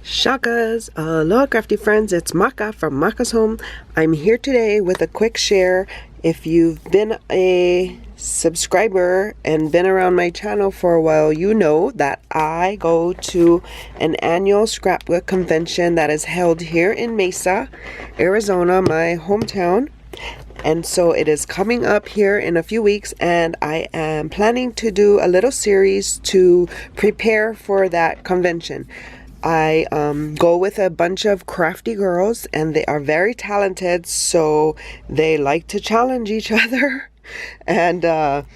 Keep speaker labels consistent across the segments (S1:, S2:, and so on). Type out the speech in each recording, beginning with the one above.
S1: Shakas, aloha crafty friends, it's Maka from Makaz Home. I'm here today with a quick share. If you've been a subscriber and been around my channel for a while, you know that I go to an annual scrapbook convention that is held here in Mesa, Arizona, my hometown. And so it is coming up here in a few weeks, and I am planning to do a little series to prepare for that convention. I go with a bunch of crafty girls, and they are very talented, so they like to challenge each other. And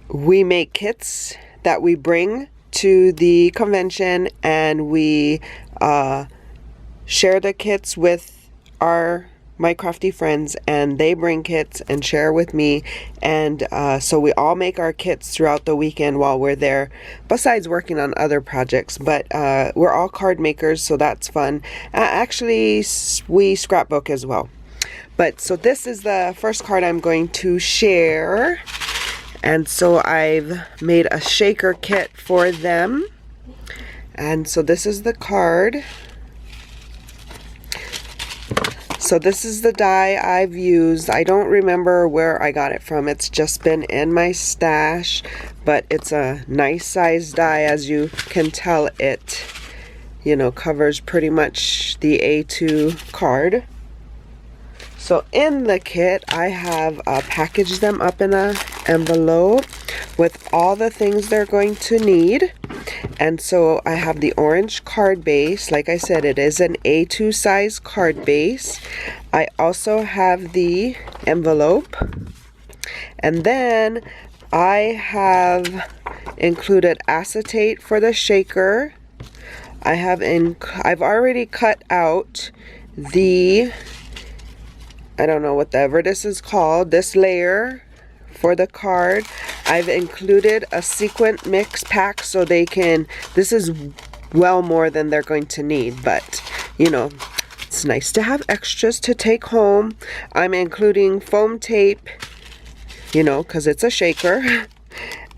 S1: we make kits that we bring to the convention, and we share the kits with my crafty friends, and they bring kits and share with me, and so we all make our kits throughout the weekend while we're there, besides working on other projects. But we're all card makers, so that's fun. Actually, we scrapbook as well. But so this is the first card I'm going to share, and so I've made a shaker kit for them, and so this is the card. So this is the die I've used. I don't remember where I got it from. It's just been in my stash, but it's a nice size die. As you can tell, it, covers pretty much the A2 card. So in the kit, I have packaged them up in an envelope with all the things they're going to need. And so I have the orange card base. Like I said, it is an A2 size card base. I also have the envelope. And then I have included acetate for the shaker. I've already cut out the, I don't know whatever this is called, this layer for the card. I've included a sequin mix pack so they can, this is well more than they're going to need, but it's nice to have extras to take home. I'm including foam tape, because it's a shaker.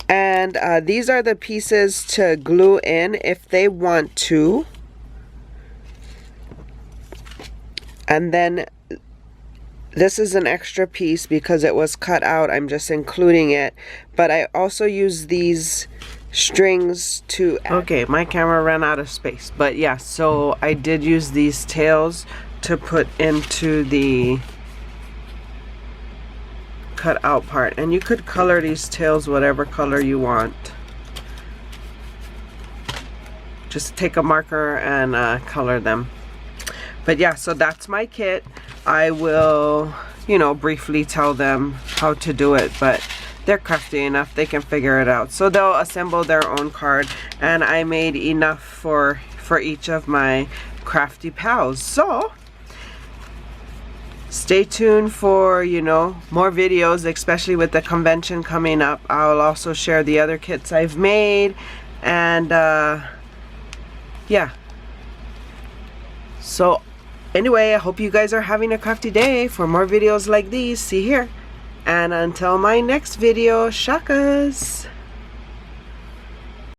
S1: And these are the pieces to glue in if they want to. And then this is an extra piece because it was cut out. I'm just including it. But I also use these strings to add. Okay, my camera ran out of space. But yeah, so I did use these tails to put into the cut out part. And you could color these tails whatever color you want. Just take a marker and color them. But yeah, so that's my kit. I will, briefly tell them how to do it, but they're crafty enough, they can figure it out. So they'll assemble their own card, and I made enough for each of my crafty pals. So stay tuned for, more videos, especially with the convention coming up. I'll also share the other kits I've made, and yeah. So anyway, I hope you guys are having a crafty day. For more videos like these, see here. And until my next video, shakas!